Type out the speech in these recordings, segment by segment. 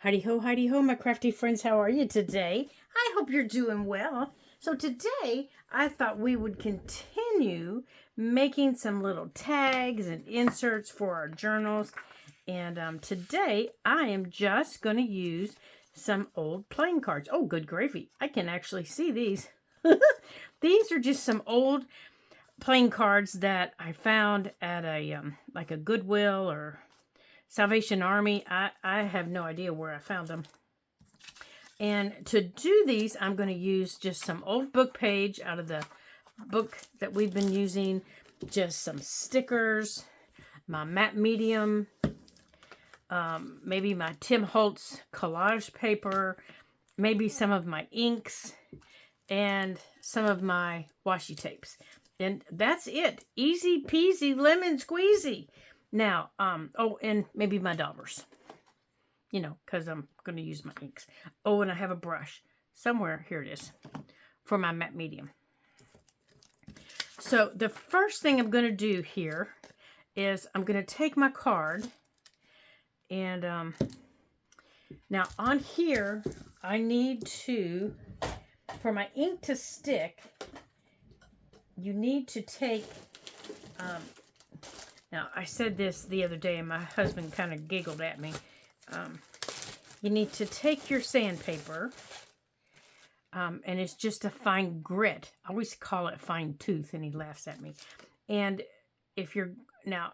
Heidi ho, my crafty friends. How are you today? I hope you're doing well. So today, I thought we would continue making some little tags and inserts for our journals. And today, I am just going to use some old playing cards. Oh, good gravy. I can actually see these. These are just some old playing cards that I found at a like a Goodwill or Salvation Army. I have no idea where I found them. And to do these, I'm going to use just some old book page out of the book that we've been using. Just some stickers, my matte medium, maybe my Tim Holtz collage paper, maybe some of my inks, and some of my washi tapes. And that's it. Easy peasy lemon squeezy. Now, oh, and maybe my daubers. You know, because I'm going to use my inks. Oh, and I have a brush. Somewhere, here it is, for my matte medium. So, the first thing I'm going to do here is I'm going to take my card. And, now on here, I need to, for my ink to stick, you need to take, now, I said this the other day, and my husband kind of giggled at me. You need to take your sandpaper, and it's just a fine grit. I always call it fine tooth, and he laughs at me. And if you're, now,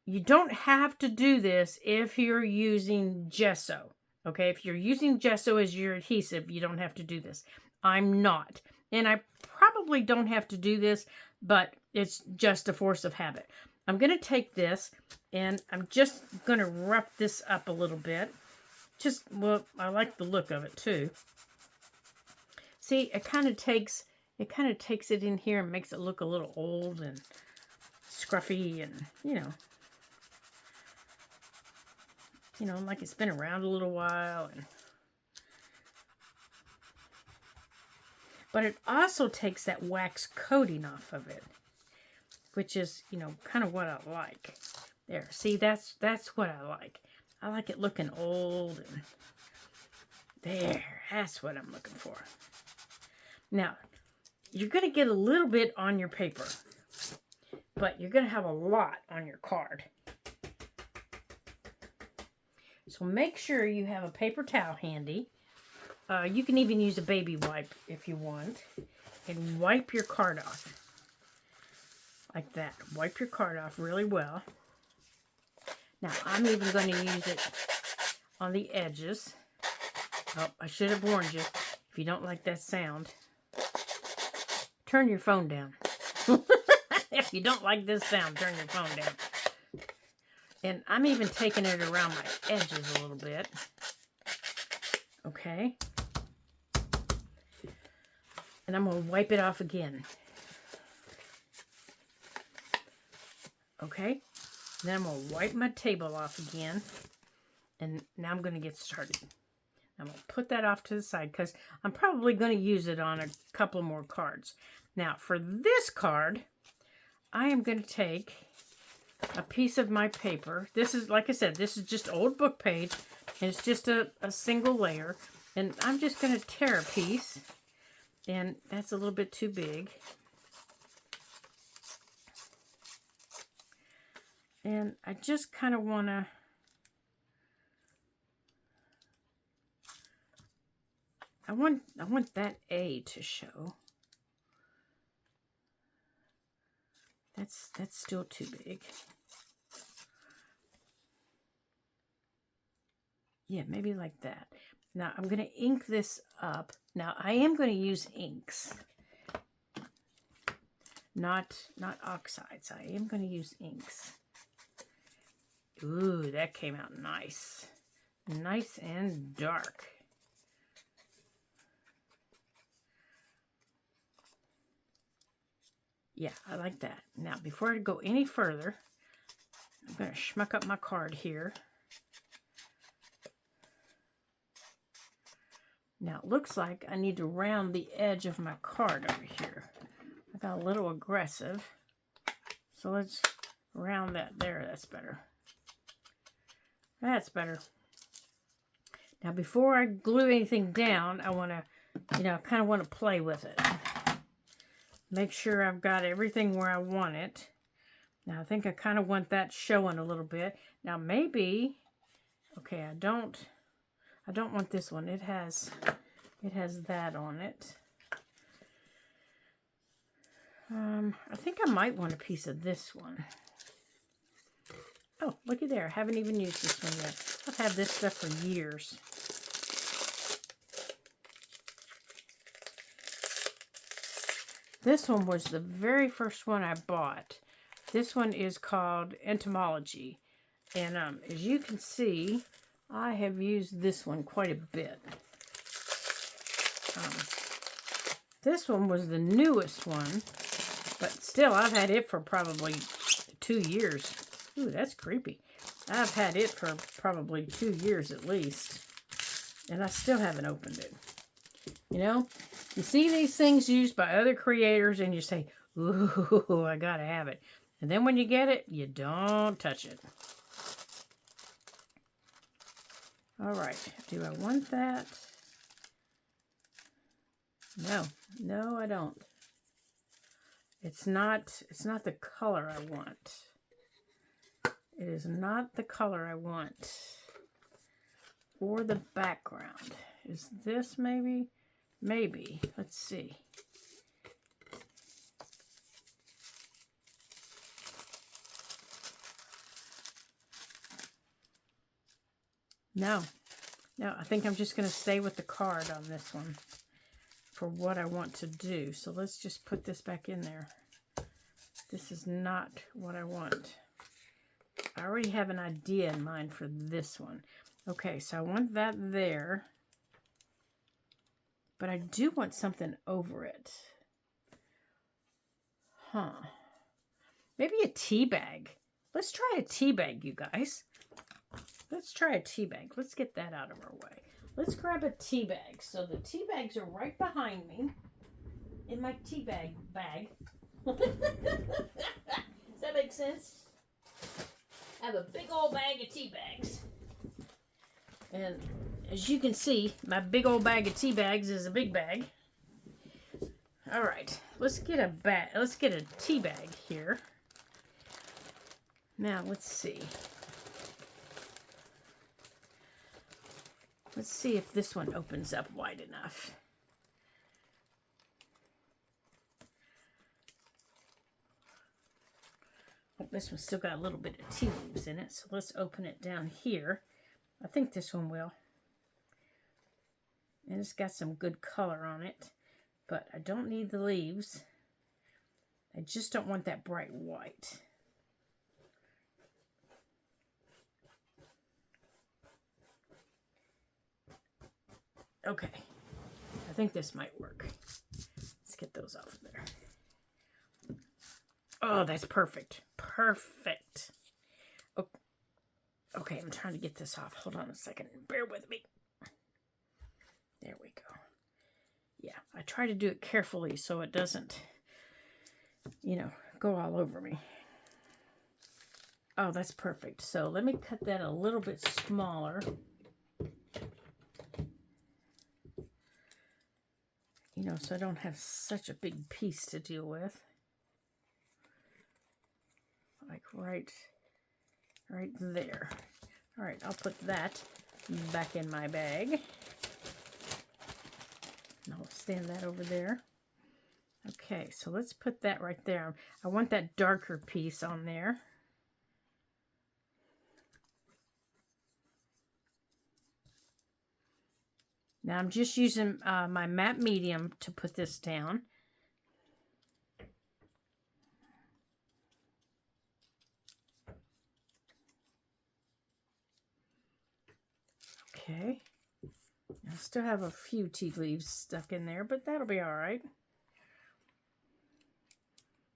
you don't have to do this if you're using gesso. Okay, if you're using gesso as your adhesive, you don't have to do this. I'm not. And I probably don't have to do this, but it's just a force of habit. I'm going to take this, and I'm just going to rough this up a little bit. Just, well, I like the look of it, too. See, it kind of takes it in here and makes it look a little old and scruffy and, you know, like it's been around a little while. But it also takes that wax coating off of it, which is, you know, kind of what I like. There, see, that's what I like. I like it looking old, and there, that's what I'm looking for. Now, you're going to get a little bit on your paper, but you're going to have a lot on your card. So make sure you have a paper towel handy. You can even use a baby wipe if you want. And wipe your card off. Like that. Wipe your card off really well. Now, I'm even going to use it on the edges. Oh, I should have warned you. If you don't like that sound, turn your phone down. If you don't like this sound, turn your phone down. And I'm even taking it around my edges a little bit. Okay. And I'm going to wipe it off again. Okay. Then I'm going to wipe my table off again. And now I'm going to get started. I'm going to put that off to the side because I'm probably going to use it on a couple more cards. Now, for this card, I am going to take a piece of my paper. This is, like I said, this is just old book page. And it's just a single layer. And I'm just going to tear a piece. And that's a little bit too big. And I just kind of want to I want that A to show. That's still too big. Yeah, maybe like that. Now, I'm going to ink this up. Now, I am going to use inks. Not oxides. I am going to use inks. Ooh, that came out nice. Nice and dark. Yeah, I like that. Now, before I go any further, I'm going to schmuck up my card here. Now, it looks like I need to round the edge of my card over here. I got a little aggressive. So let's round that there. That's better. That's better. Now, before I glue anything down, I want to, kind of want to play with it. Make sure I've got everything where I want it. Now, I think I kind of want that showing a little bit. Now, maybe, okay, I don't want this one. It has that on it. I think I might want a piece of this one. Oh, looky there. I haven't even used this one yet. I've had this stuff for years. This one was the very first one I bought. This one is called Entomology. And as you can see, I have used this one quite a bit. This one was the newest one, but still I've had it for probably 2 years. Ooh, that's creepy. I've had it for probably 2 years at least, and I still haven't opened it. You see these things used by other creators and you say, ooh, I gotta have it. And then when you get it, you don't touch it. All right, do I want that? No, I don't. It's not the color I want. It is not the color I want. Or the background. Is this maybe? Maybe. Let's see. No, I think I'm just going to stay with the card on this one for what I want to do. So let's just put this back in there. This is not what I want. I already have an idea in mind for this one. Okay, so I want that there. But I do want something over it. Maybe a tea bag. Let's try a tea bag, you guys. Let's try a tea bag. Let's get that out of our way. Let's grab a tea bag. So the tea bags are right behind me in my tea bag. Does that make sense? I have a big old bag of tea bags. And as you can see, my big old bag of tea bags is a big bag. All right, let's get a bag. Let's get a tea bag here. Now let's see. Let's see if this one opens up wide enough. Oh, this one's still got a little bit of tea leaves in it, so let's open it down here. I think this one will. And it's got some good color on it, but I don't need the leaves. I just don't want that bright white. Okay, I think this might work. Let's get those off of there. Oh, that's perfect. Perfect. Okay, I'm trying to get this off. Hold on a second. Bear with me. There we go. Yeah, I try to do it carefully so it doesn't, go all over me. Oh, that's perfect. So let me cut that a little bit smaller. So I don't have such a big piece to deal with. Like right there. All right, I'll put that back in my bag. And I'll stand that over there. Okay, so let's put that right there. I want that darker piece on there. Now I'm just using my matte medium to put this down. Okay. I still have a few tea leaves stuck in there, but that'll be all right.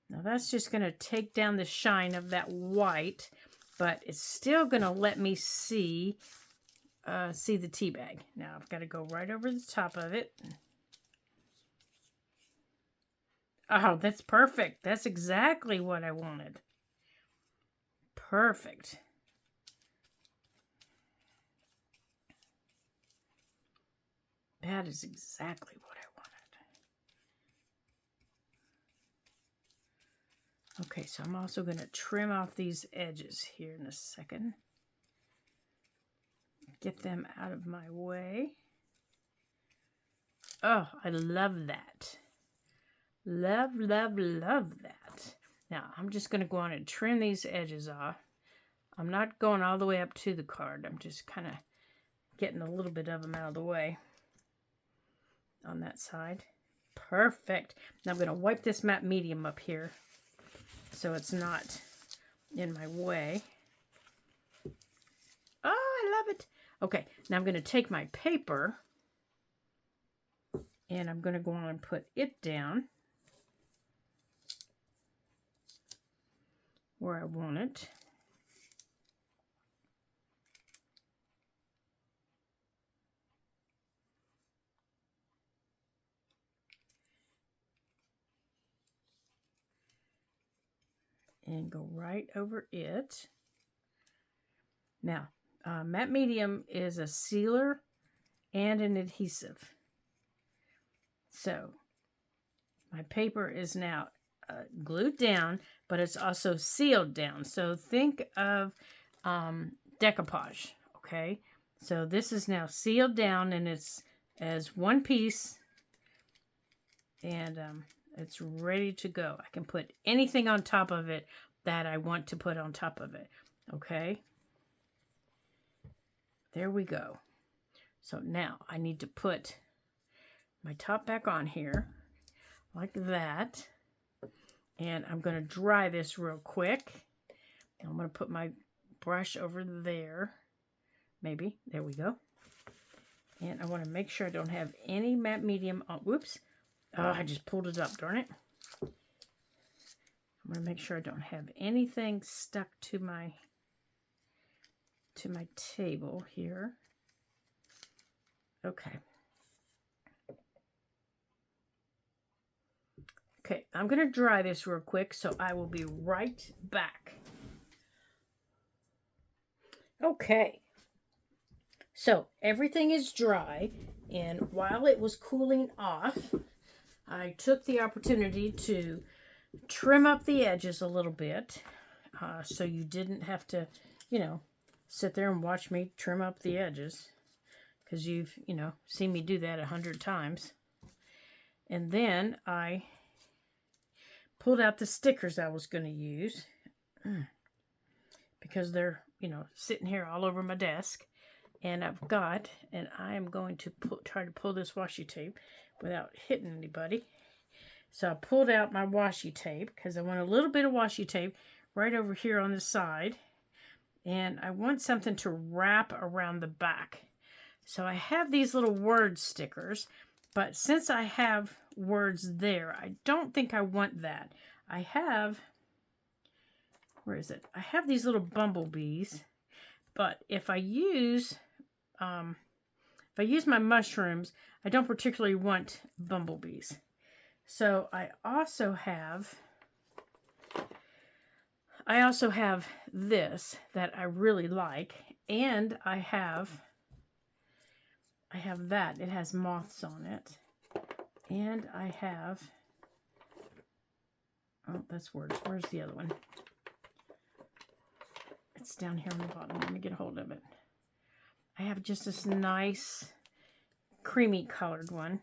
Now that's just going to take down the shine of that white, but it's still going to let me see the tea bag. Now I've got to go right over the top of it. Oh, that's perfect. That's exactly what I wanted. Perfect. That is exactly what I wanted. Okay, so I'm also going to trim off these edges here in a second. Get them out of my way. Oh, I love that. Love, love, love that. Now, I'm just going to go on and trim these edges off. I'm not going all the way up to the card. I'm just kind of getting a little bit of them out of the way on that side. Perfect. Now I'm going to wipe this matte medium up here so it's not in my way. Oh, I love it. Okay, now I'm going to take my paper and I'm going to go on and put it down where I want it. And go right over it. Now, matte medium is a sealer and an adhesive. So, my paper is now glued down, but it's also sealed down. So, think of decoupage, okay? So, this is now sealed down and it's as one piece and it's ready to go. I can put anything on top of it that I want to put on top of it. Okay. There we go. So now I need to put my top back on here like that. And I'm going to dry this real quick. I'm going to put my brush over there. Maybe. There we go. And I want to make sure I don't have any matte medium on. Whoops. Oh, I just pulled it up, darn it. I'm going to make sure I don't have anything stuck to my table here. Okay. Okay, I'm going to dry this real quick, so I will be right back. Okay. So, everything is dry, and while it was cooling off, I took the opportunity to trim up the edges a little bit, so you didn't have to, sit there and watch me trim up the edges, because you've, seen me do that 100 times. And then I pulled out the stickers I was going to use, because they're, sitting here all over my desk. And I am going to try to pull this washi tape without hitting anybody. So I pulled out my washi tape because I want a little bit of washi tape right over here on the side. And I want something to wrap around the back. So I have these little word stickers, but since I have words there, I don't think I want that. I have, where is it? I have these little bumblebees, but if I use my mushrooms, I don't particularly want bumblebees. So I also have this that I really like, and I have that. It has moths on it. And I have, oh, that's words. Where's the other one? It's down here on the bottom. Let me get a hold of it. I have just this nice creamy colored one.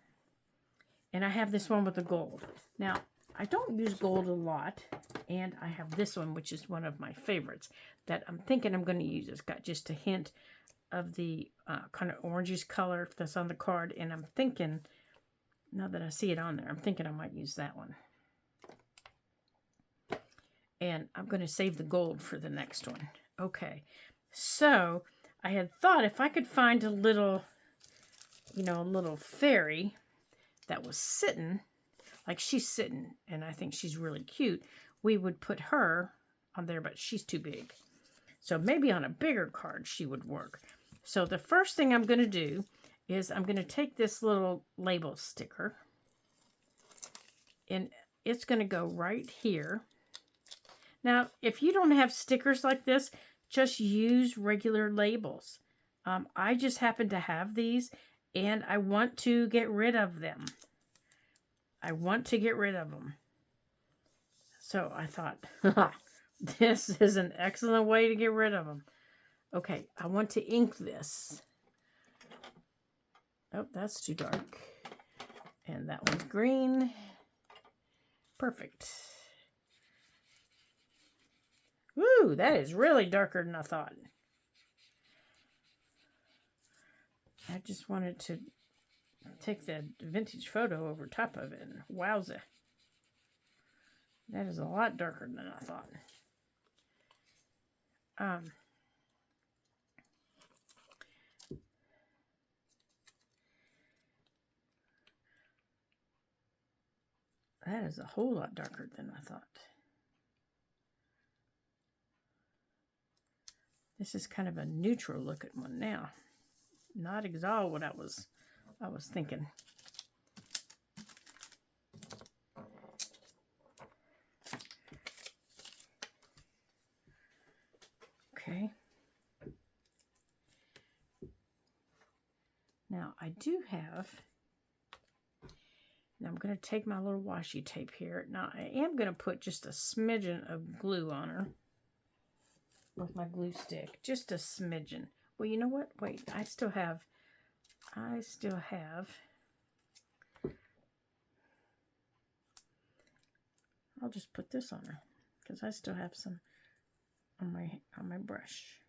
And I have this one with the gold. Now, I don't use gold a lot. And I have this one, which is one of my favorites, that I'm thinking I'm going to use. It's got just a hint of the kind of orangish color that's on the card. And I'm thinking, now that I see it on there, I'm thinking I might use that one. And I'm going to save the gold for the next one. Okay, so I had thought if I could find a little, a little fairy that was sitting, like she's sitting, and I think she's really cute, we would put her on there, but she's too big. So maybe on a bigger card she would work. So the first thing I'm going to do is I'm going to take this little label sticker, and it's going to go right here. Now, if you don't have stickers like this, just use regular labels. I just happen to have these, and I want to get rid of them. I want to get rid of them. So I thought, this is an excellent way to get rid of them. Okay, I want to ink this. Oh, that's too dark. And that one's green. Perfect. Woo, that is really darker than I thought. I just wanted to take the vintage photo over top of it. And wowza. That is a lot darker than I thought. That is a whole lot darker than I thought. This is kind of a neutral looking one now. Not exactly what I was thinking. Okay. Now I do have, now I'm going to take my little washi tape here. Now I am going to put just a smidgen of glue on her with my glue stick. Just a smidgen. Well, you know what? Wait, I still have, I'll just put this on her because I still have some on my brush.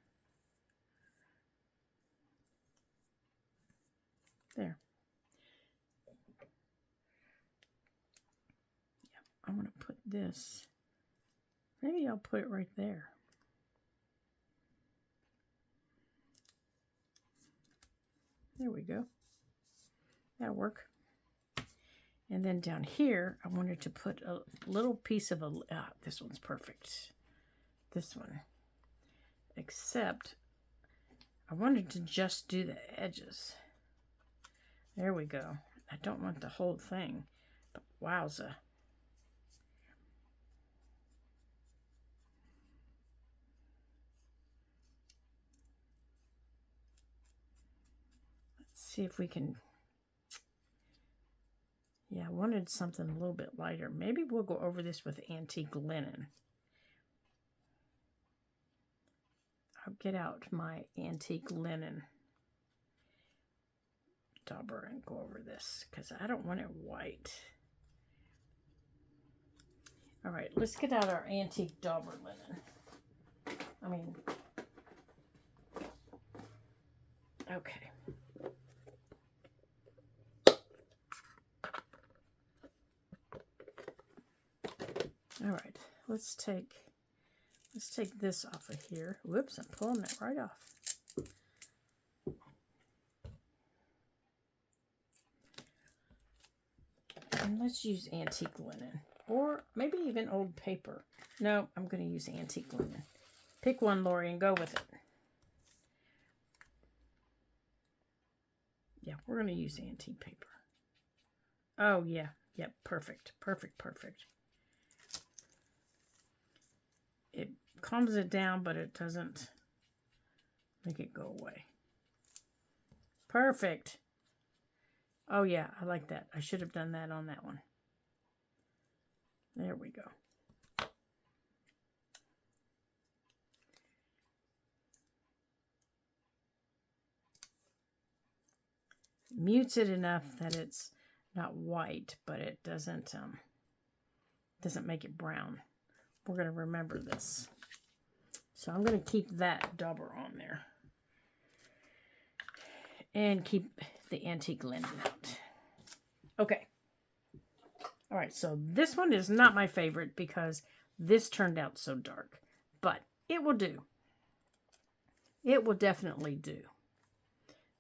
There. Yep, I'm going to put this, maybe I'll put it right there. There we go. That'll work. And then down here, I wanted to put a little piece of this one's perfect. This one. Except, I wanted to just do the edges. There we go. I don't want the whole thing, but wowza. Let's see if we can, yeah, I wanted something a little bit lighter. Maybe we'll go over this with antique linen. I'll get out my antique linen dauber and go over this because I don't want it white. All right, let's get out our antique dauber linen. Okay. All right, let's take this off of here. Whoops, I'm pulling that right off. And let's use antique linen, or maybe even old paper. No, I'm going to use antique linen. Pick one, Lori, and go with it. Yeah, we're going to use antique paper. Oh, yeah. Yep, perfect. Perfect, perfect. It calms it down, but it doesn't make it go away. Perfect. Oh, yeah, I like that. I should have done that on that one. There we go. Mutes it enough that it's not white, but it doesn't make it brown. We're going to remember this. So I'm going to keep that dauber on there. And keep the antique linen out. Okay. All right, so this one is not my favorite because this turned out so dark. But it will do. It will definitely do.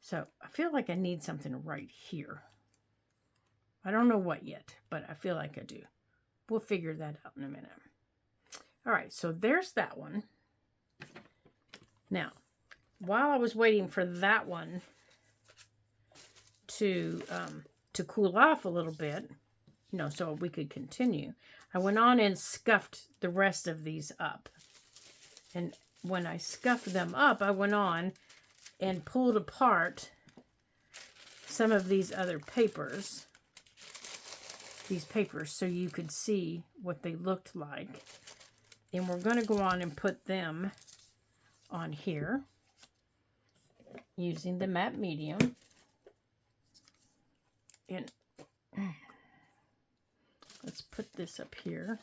So I feel like I need something right here. I don't know what yet, but I feel like I do. We'll figure that out in a minute. All right, so there's that one. Now, while I was waiting for that one to cool off a little bit, so we could continue, I went on and scuffed the rest of these up. And when I scuffed them up, I went on and pulled apart some of these other papers, so you could see what they looked like. And we're going to go on and put them on here using the matte medium. And let's put this up here.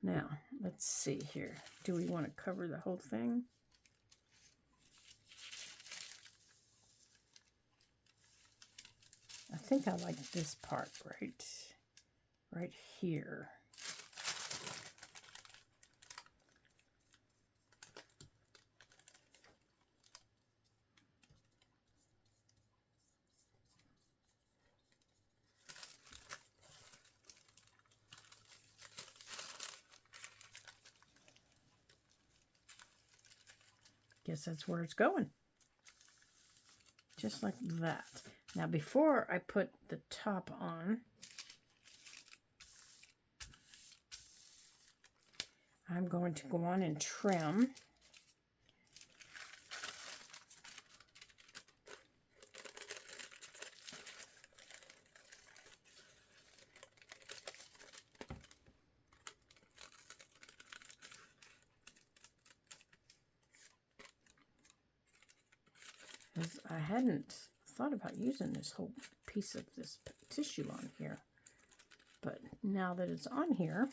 Now, let's see here. Do we want to cover the whole thing? I think I like this part right here. Guess that's where it's going. Just like that. Now, before I put the top on, I'm going to go on and trim. Because I hadn't thought about using this whole piece of this tissue on here. But now that it's on here,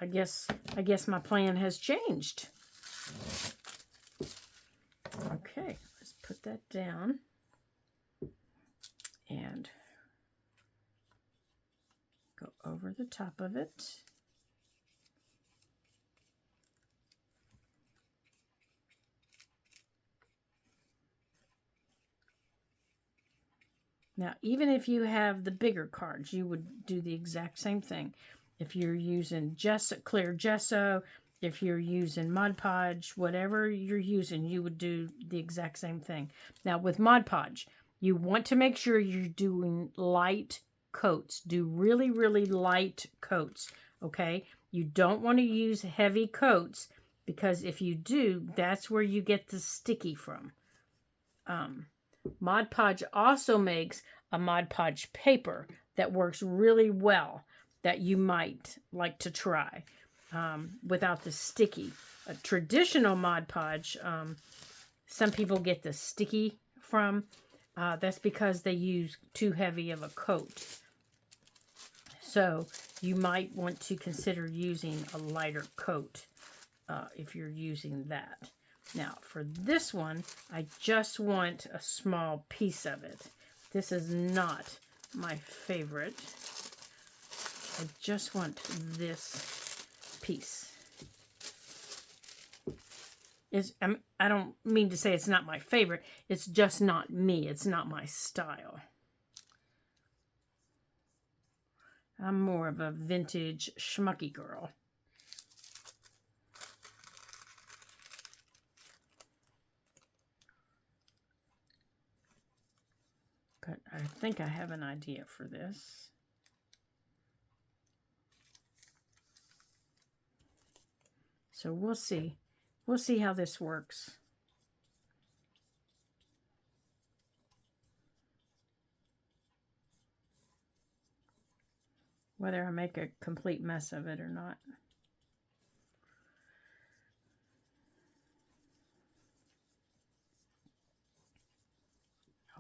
I guess my plan has changed. Okay, let's put that down and go over the top of it. Now, even if you have the bigger cards, you would do the exact same thing. If you're using clear gesso, if you're using Mod Podge, whatever you're using, you would do the exact same thing. Now, with Mod Podge, you want to make sure you're doing light coats. Do really, really light coats, okay? You don't want to use heavy coats because if you do, that's where you get the sticky from. Mod Podge also makes a Mod Podge paper that works really well that you might like to try without the sticky. A traditional Mod Podge, some people get the sticky from. That's because they use too heavy of a coat. So you might want to consider using a lighter coat if you're using that. Now, for this one, I just want a small piece of it. This is not my favorite. I just want this piece. I don't mean to say it's not my favorite. It's just not me. It's not my style. I'm more of a vintage schmucky girl. But I think I have an idea for this. So we'll see. We'll see how this works. Whether I make a complete mess of it or not.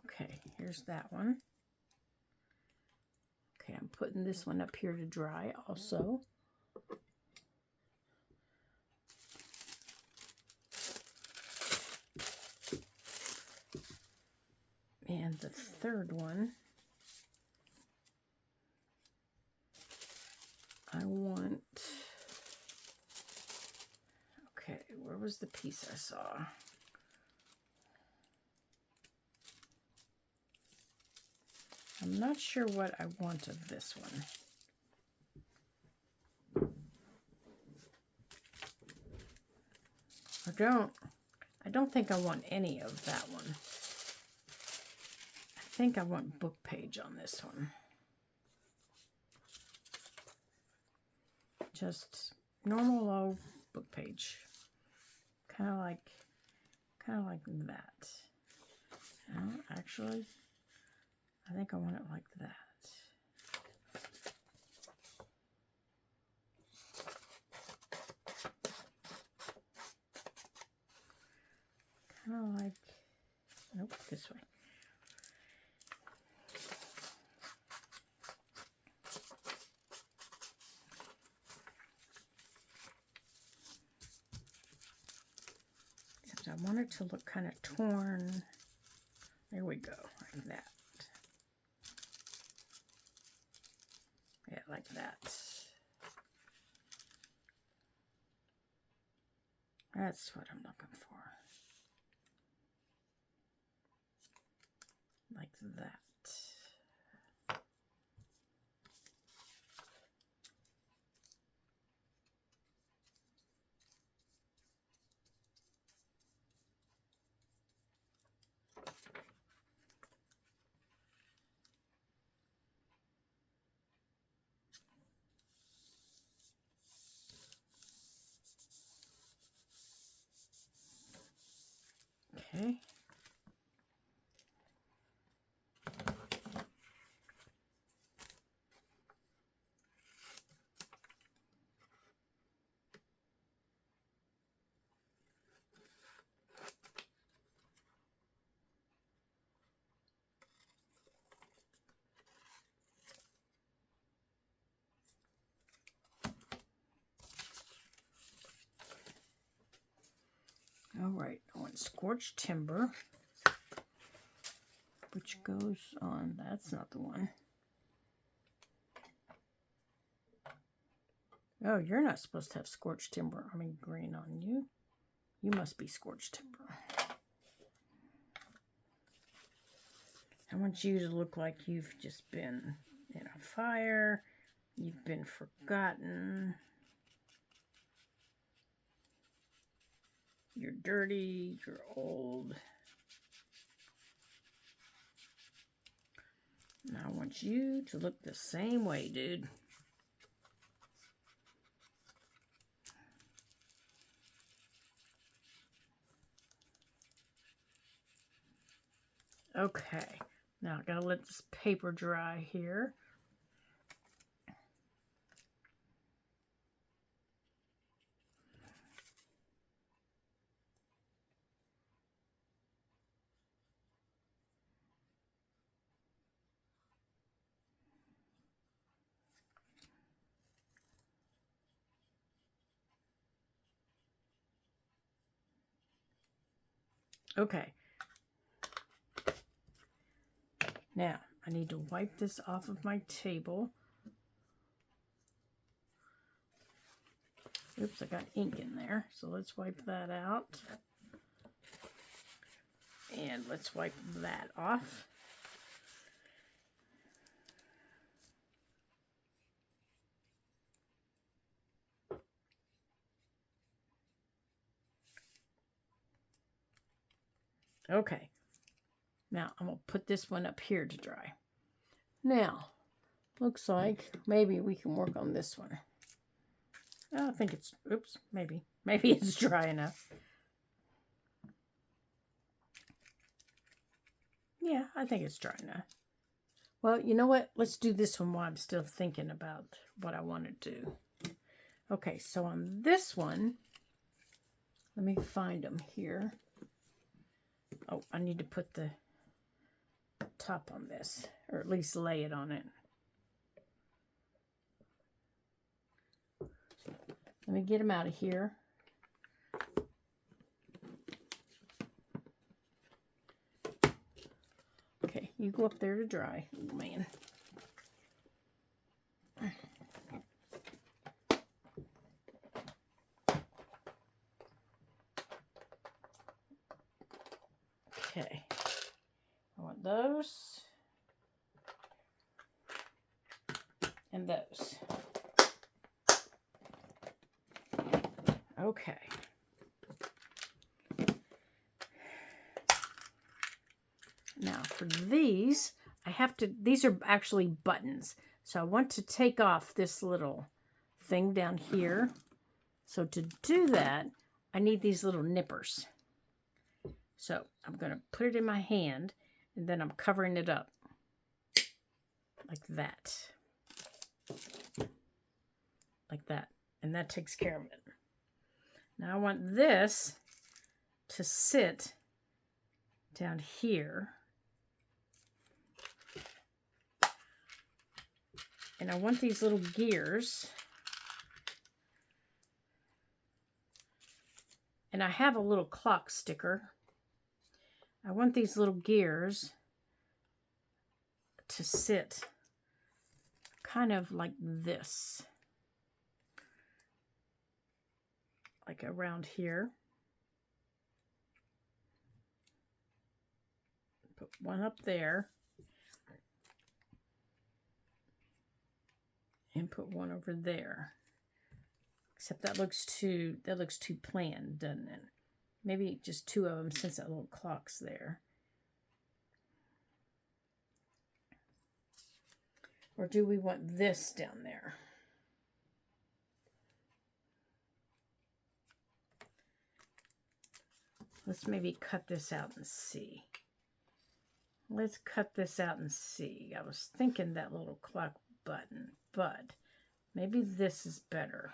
Okay, here's that one. Okay, I'm putting this one up here to dry also. And the third one, I want, okay, where was the piece I saw? I'm not sure what I want of this one. I don't think I want any of that one. I think I want book page on this one. normal old book page. Kind of like that. No, actually, I think I want it like that. Kind of like, nope, this way. Except I want it to look kind of torn. There we go, like that. Yeah, like that. That's what I'm looking for. Like that. Okay. All right, I want Scorched Timber, which goes on, that's not the one. Oh, you're not supposed to have Scorched Timber, green on you. You must be Scorched Timber. I want you to look like you've just been in a fire, you've been forgotten, you're dirty, you're old. Now I want you to look the same way, dude. Okay, now I gotta let this paper dry here. Okay. Now, I need to wipe this off of my table. Oops, I got ink in there. So let's wipe that out. And let's wipe that off. Okay. Now, I'm going to put this one up here to dry. Now, looks like maybe we can work on this one. I think it's, oops, maybe it's dry enough. Yeah, I think it's dry enough. Well, you know what? Let's do this one while I'm still thinking about what I want to do. Okay, so on this one, let me find them here. Oh, I need to put the top on this, or at least lay it on it. Let me get them out of here. Okay, you go up there to dry, oh, man. Okay, I want those and those. Okay. Now for these, these are actually buttons. So I want to take off this little thing down here. So to do that, I need these little nippers. So I'm going to put it in my hand, and then I'm covering it up like that. Like that. And that takes care of it. Now I want this to sit down here. And I want these little gears. And I have a little clock sticker. I want these little gears to sit kind of like this. Like around here. Put one up there. And put one over there. Except that looks too planned, doesn't it? Maybe just two of them since that little clock's there. Or do we want this down there? Let's maybe cut this out and see. Let's cut this out and see. I was thinking that little clock button, but maybe this is better.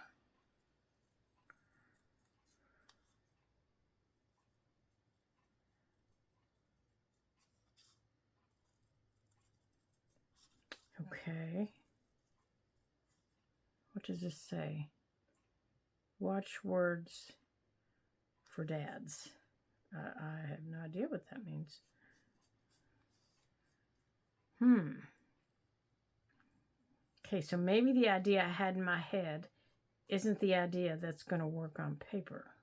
Okay. What does this say? Watch words for dads. I have no idea what that means. Okay, so maybe the idea I had in my head isn't the idea that's going to work on paper.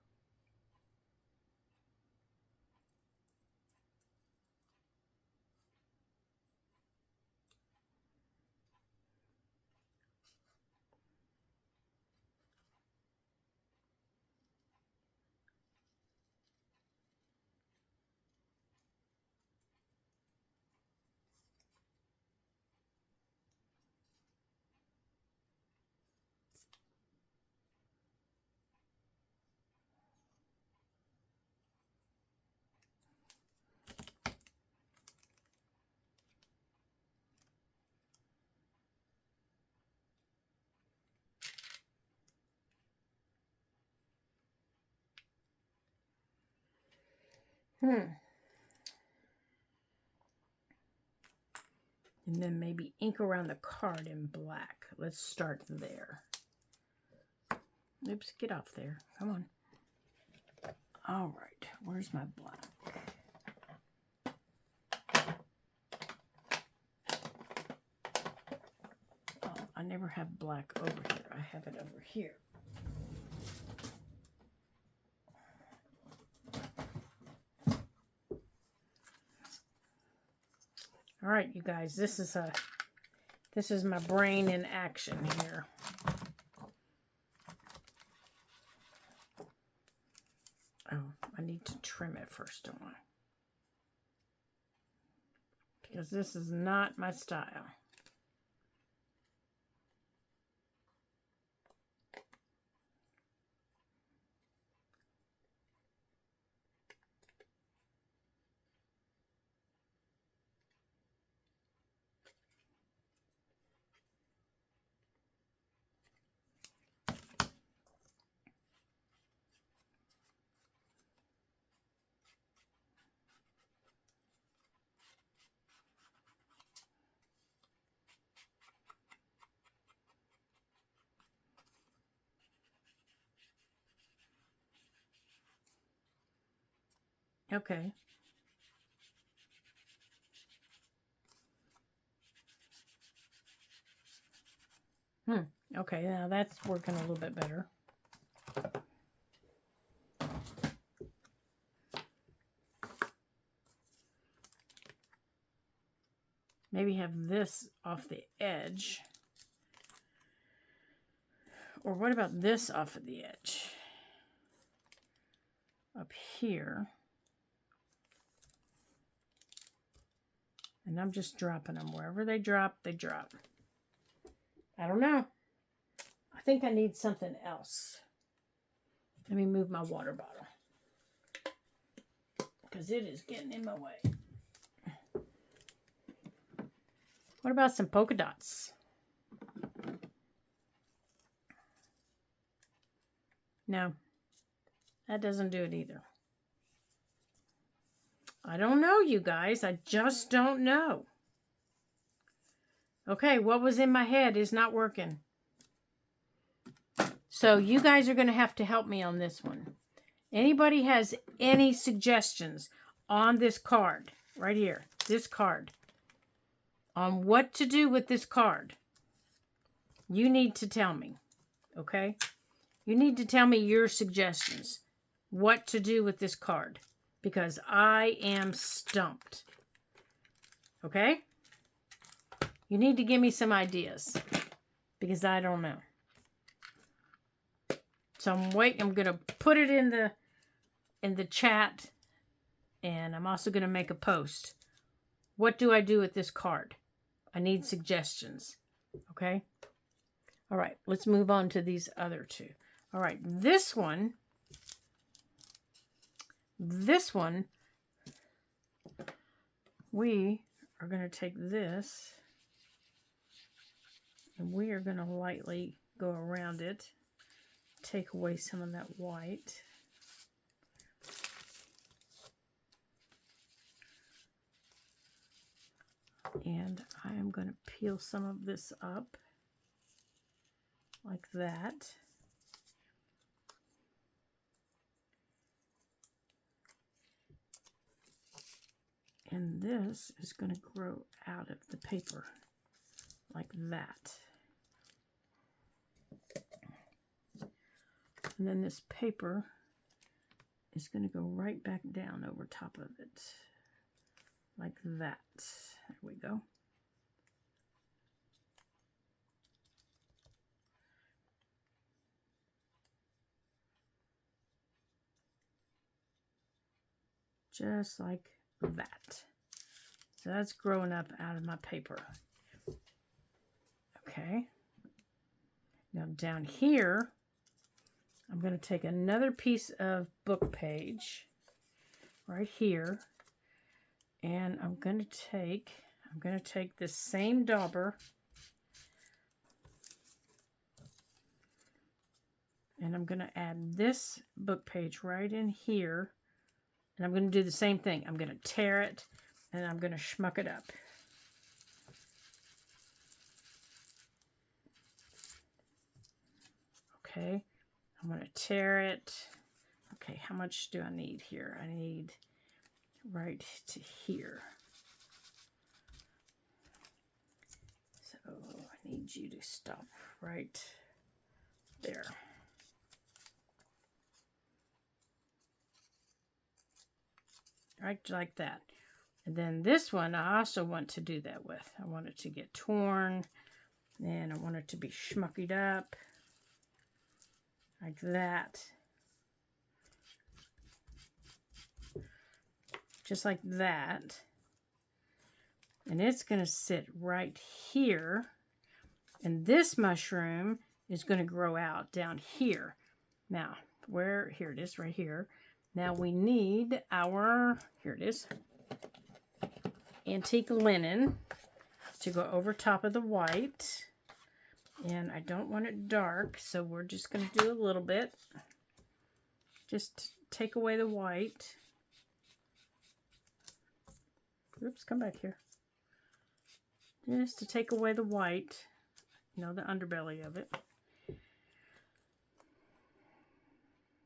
And then maybe ink around the card in black. Let's start there. Oops, get off there. Come on. All right, where's my black? Oh, I never have black over here. I have it over here. All right, you guys, this is my brain in action here. Oh, I need to trim it first, don't I? Because this is not my style. Okay. Okay, now that's working a little bit better. Maybe have this off the edge. Or what about this off of the edge? Up here. And I'm just dropping them. Wherever they drop, they drop. I don't know. I think I need something else. Let me move my water bottle because it is getting in my way. What about some polka dots? No, that doesn't do it either. I don't know, you guys. I just don't know. Okay, what was in my head is not working. So you guys are going to have to help me on this one. Anybody has any suggestions on this card, right here, this card, on what to do with this card, you need to tell me, okay? You need to tell me your suggestions, what to do with this card, because I am stumped, okay? You need to give me some ideas, because I don't know. So I'm going to put it in the chat, and I'm also going to make a post. What do I do with this card? I need suggestions. Okay? All right, let's move on to these other two. All right, this one, we are going to take this, and we are going to lightly go around it, take away some of that white. And I am going to peel some of this up like that. And this is going to grow out of the paper like that. And then this paper is going to go right back down over top of it like that. There we go. Just like that. So that's growing up out of my paper. Okay. Now down here, I'm going to take another piece of book page right here, and I'm going to take this same dauber, and I'm going to add this book page right in here. And I'm going to do the same thing. I'm going to tear it, and I'm going to schmuck it up. Okay, I'm going to tear it. Okay, how much do I need here? I need right to here. So I need you to stop right there. Right like that. And then this one I also want to do that with. I want it to get torn, and I want it to be schmuckied up like that. Just like that. And it's going to sit right here. And this mushroom is going to grow out down here. Now, here it is right here. Now we need our, here it is, antique linen to go over top of the white. And I don't want it dark, so we're just going to do a little bit. Just take away the white. Oops, come back here. Just to take away the white, you know, the underbelly of it.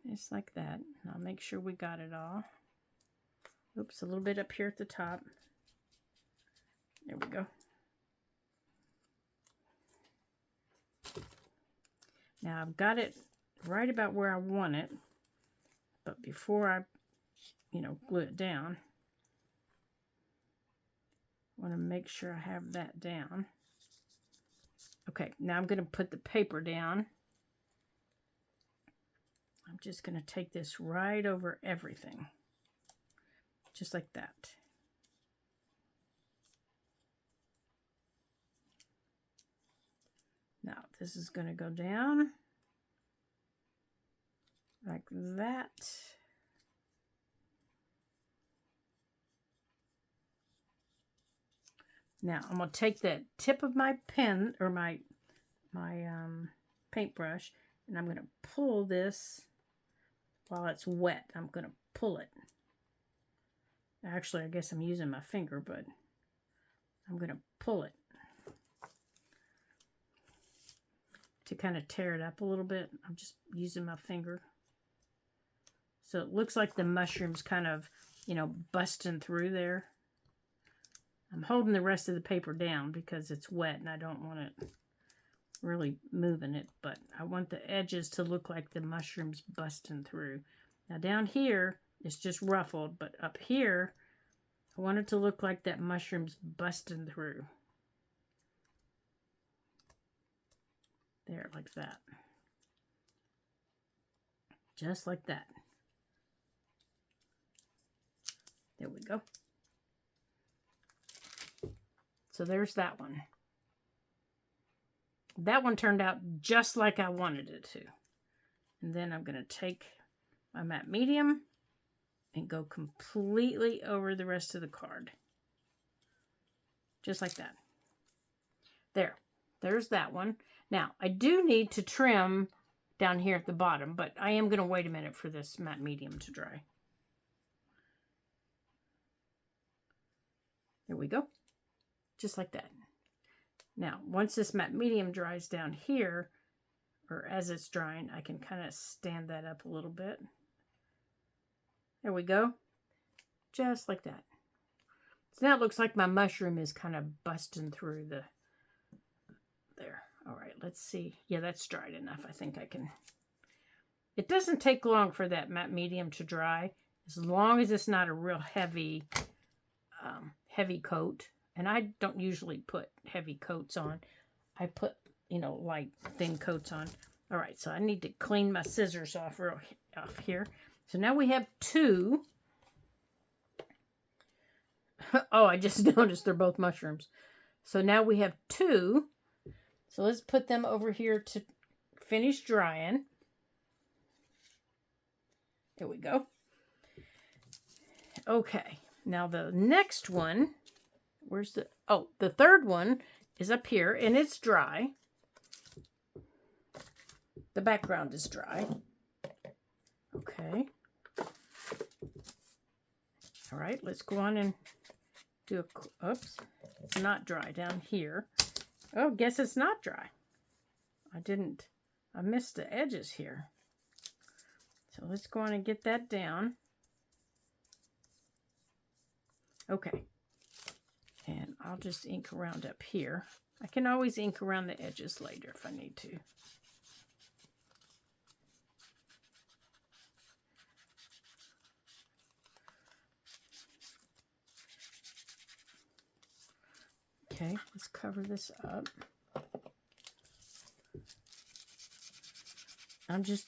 Just like that. I'll make sure we got it all. Oops, a little bit up here at the top. There we go. Now I've got it right about where I want it, but before I, glue it down, I want to make sure I have that down. Okay, now I'm going to put the paper down. I'm just going to take this right over everything, just like that. Now this is going to go down like that. Now I'm going to take the tip of my pen or my paintbrush, and I'm going to pull this while it's wet. I'm going to pull it. Actually, I guess I'm using my finger, but I'm going to pull it to kind of tear it up a little bit. I'm just using my finger. So it looks like the mushroom's kind of, you know, busting through there. I'm holding the rest of the paper down because it's wet and I don't want it really moving it, but I want the edges to look like the mushroom's busting through. Now down here, it's just ruffled, but up here, I want it to look like that mushroom's busting through. There, like that. Just like that. There we go. So there's that one. That one turned out just like I wanted it to. And then I'm going to take my matte medium and go completely over the rest of the card. Just like that. There. There's that one. Now, I do need to trim down here at the bottom, but I am going to wait a minute for this matte medium to dry. There we go. Just like that. Now, once this matte medium dries down here, or as it's drying, I can kind of stand that up a little bit. There we go. Just like that. So now it looks like my mushroom is kind of busting through the... There. All right, let's see. Yeah, that's dried enough. I think I can... It doesn't take long for that matte medium to dry, as long as it's not a real heavy, heavy coat. And I don't usually put heavy coats on. I put, you know, light, thin coats on. All right, so I need to clean my scissors off here. So now we have two. Oh, I just noticed they're both mushrooms. So now we have two. So let's put them over here to finish drying. There we go. Okay, now the next one, where's the, oh, the third one is up here and it's dry. The background is dry. Okay. All right, let's go on and do a, oops, it's not dry down here. Oh, guess it's not dry. I missed the edges here. So let's go on and get that down. Okay. And I'll just ink around up here. I can always ink around the edges later if I need to. Okay, let's cover this up. I'm just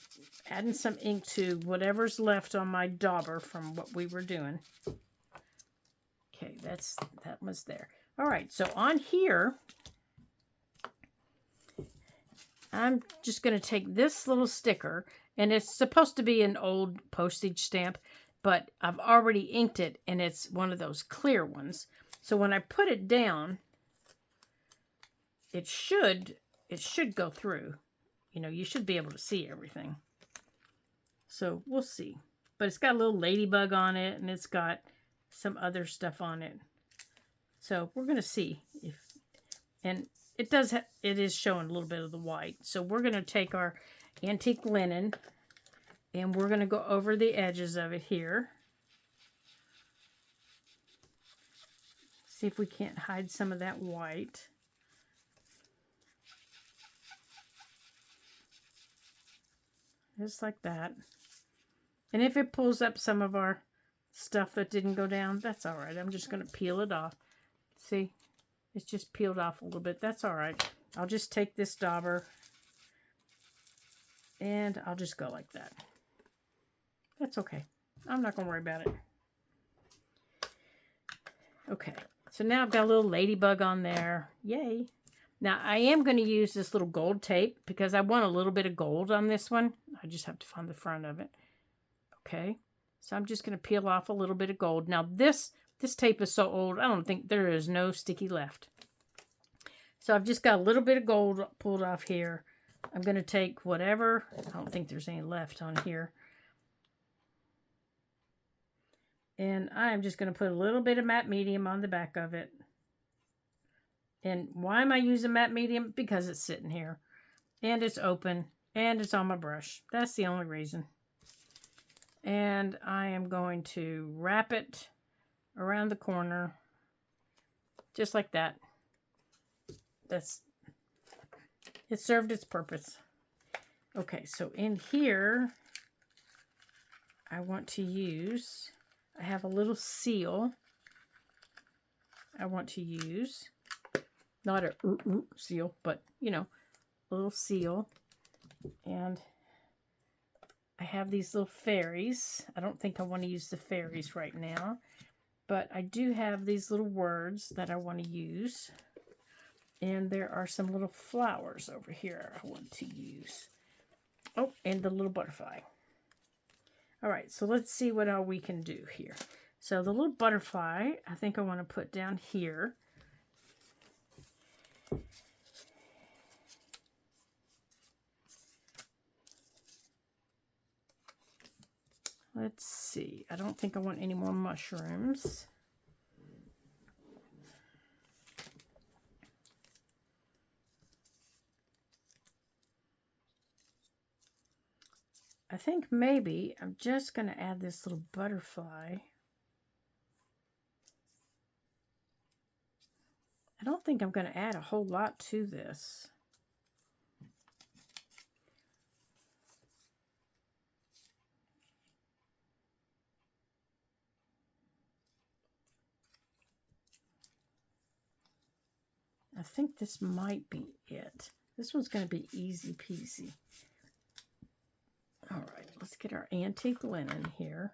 adding some ink to whatever's left on my dauber from what we were doing. Okay, that was there. All right, so on here, I'm just going to take this little sticker, and it's supposed to be an old postage stamp, but I've already inked it, and it's one of those clear ones. So when I put it down, it should go through. You know, you should be able to see everything. So we'll see. But it's got a little ladybug on it, and it's got some other stuff on it. So we're going to see if, and it is showing a little bit of the white. So we're going to take our antique linen, and we're going to go over the edges of it here. See if we can't hide some of that white. Just like that. And if it pulls up some of our stuff that didn't go down, that's all right. I'm just going to peel it off. See? It's just peeled off a little bit. That's all right. I'll just take this dauber and I'll just go like that. That's okay. I'm not going to worry about it. Okay. So now I've got a little ladybug on there. Yay. Now, I am going to use this little gold tape because I want a little bit of gold on this one. I just have to find the front of it. Okay, so I'm just going to peel off a little bit of gold. Now this tape is so old, I don't think there is no sticky left. So I've just got a little bit of gold pulled off here. I'm going to take whatever, I don't think there's any left on here. And I'm just going to put a little bit of matte medium on the back of it. And why am I using matte medium? Because it's sitting here. And it's open. And it's on my brush. That's the only reason. And I am going to wrap it around the corner. Just like that. It served its purpose. Okay, so in here, I want to use, I have a little seal I want to use. Not a seal, but, you know, a little seal. And I have these little fairies. I don't think I want to use the fairies right now. But I do have these little words that I want to use. And there are some little flowers over here I want to use. Oh, and the little butterfly. All right, so let's see what all we can do here. So the little butterfly, I think I want to put down here. Let's see. I don't think I want any more mushrooms. I think maybe I'm just going to add this little butterfly. I don't think I'm going to add a whole lot to this. I think this might be it. This one's going to be easy peasy. All right, let's get our antique linen here.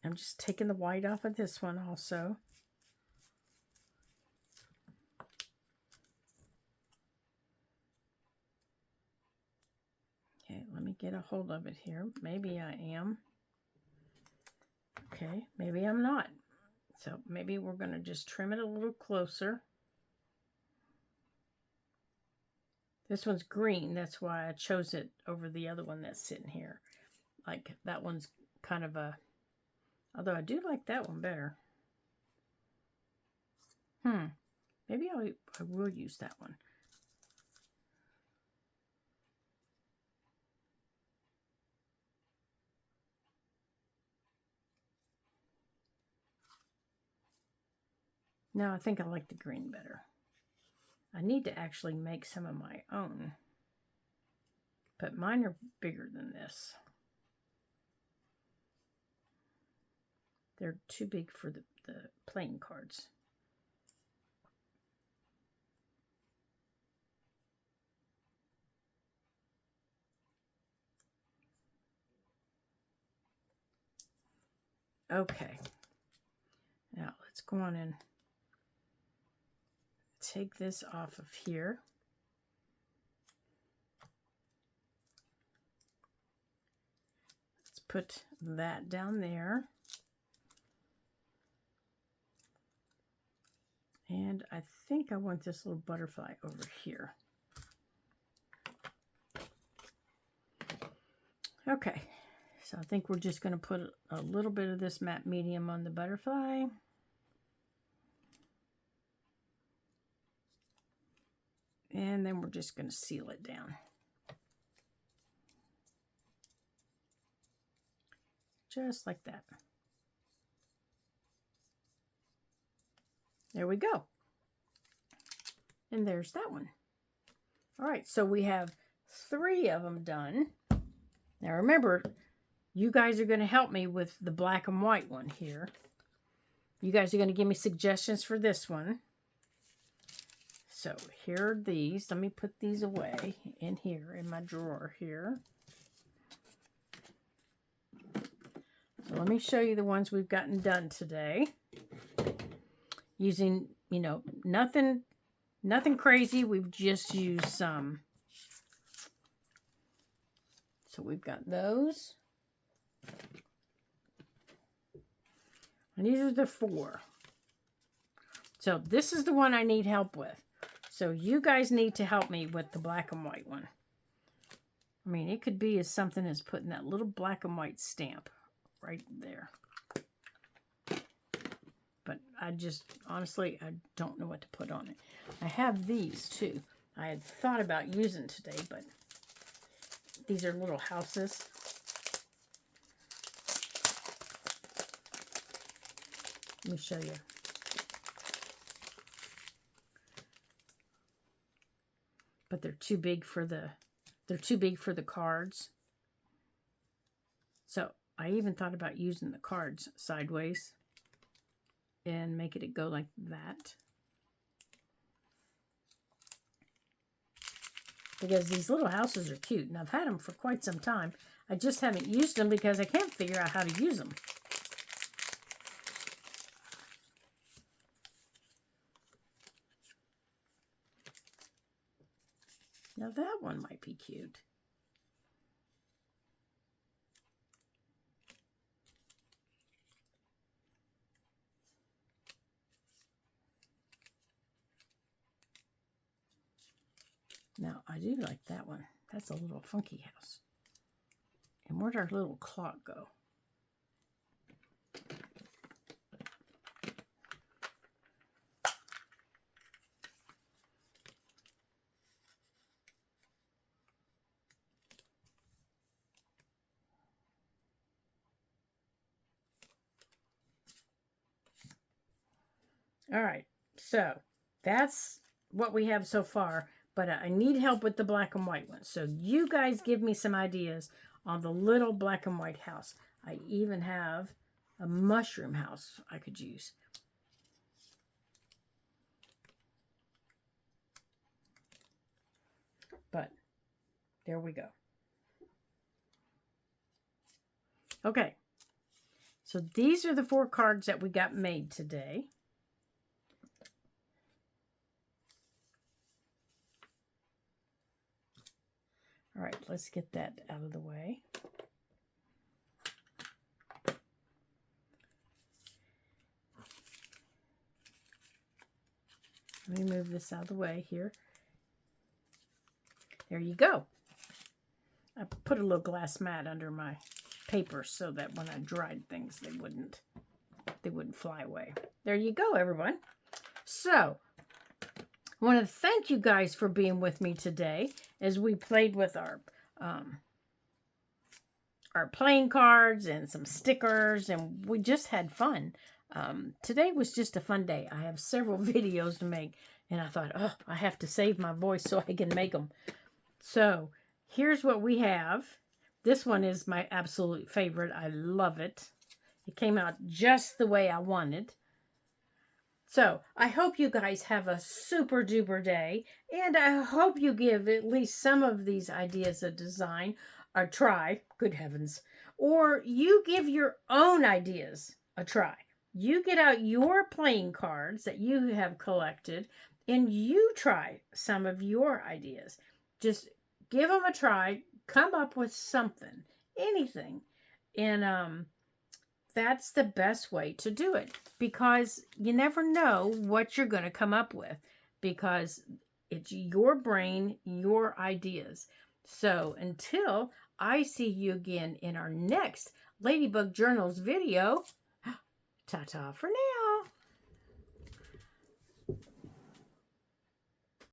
I'm just taking the white off of this one also. Okay, let me get a hold of it here. Maybe I am. Okay, maybe I'm not. So maybe we're going to just trim it a little closer. This one's green, that's why I chose it over the other one that's sitting here. Like, that one's kind of a... Although I do like that one better. Maybe I will use that one. No, I think I like the green better. I need to actually make some of my own. But mine are bigger than this. They're too big for the playing cards. Okay. Now let's go on and take this off of here. Let's put that down there. And I think I want this little butterfly over here. Okay, so I think we're just going to put a little bit of this matte medium on the butterfly. And then we're just going to seal it down. Just like that. There we go. And there's that one. All right, so we have 3 of them done. Now remember, you guys are going to help me with the black and white one here. You guys are going to give me suggestions for this one. So here are these. Let me put these away in here, in my drawer here. So let me show you the ones we've gotten done today. Using, you know, nothing crazy. We've just used some So we've got those. And these are the 4. So this is the one I need help with. So you guys need to help me with the black and white one. I mean, it could be as something as putting that little black and white stamp right there. But I just, honestly, I don't know what to put on it. I have these too. I had thought about using today, but these are little houses. Let me show you. But they're too big for the cards. So I even thought about using the cards sideways and making it go like that. Because these little houses are cute, and I've had them for quite some time. I just haven't used them because I can't figure out how to use them. Now that one might be cute. Now, I do like that one. That's a little funky house. And where'd our little clock go? All right, so that's what we have so far. But I need help with the black and white one. So you guys give me some ideas on the little black and white house. I even have a mushroom house I could use. But there we go. Okay. So these are the 4 cards that we got made today. All right, let's get that out of the way. Let me move this out of the way here. There you go. I put a little glass mat under my paper so that when I dried things, they wouldn't fly away. There you go, everyone. So, I want to thank you guys for being with me today as we played with our playing cards and some stickers, and we just had fun. Today was just a fun day. I have several videos to make, and I thought, oh, I have to save my voice so I can make them. So, here's what we have. This one is my absolute favorite. I love it. It came out just the way I wanted. So, I hope you guys have a super duper day, and I hope you give at least some of these ideas of design a try, good heavens, or you give your own ideas a try. You get out your playing cards that you have collected, and you try some of your ideas. Just give them a try, come up with something, anything, and that's the best way to do it, because you never know what you're going to come up with, because it's your brain, your ideas. So until I see you again in our next Ladybug Journals video, ta-ta for now.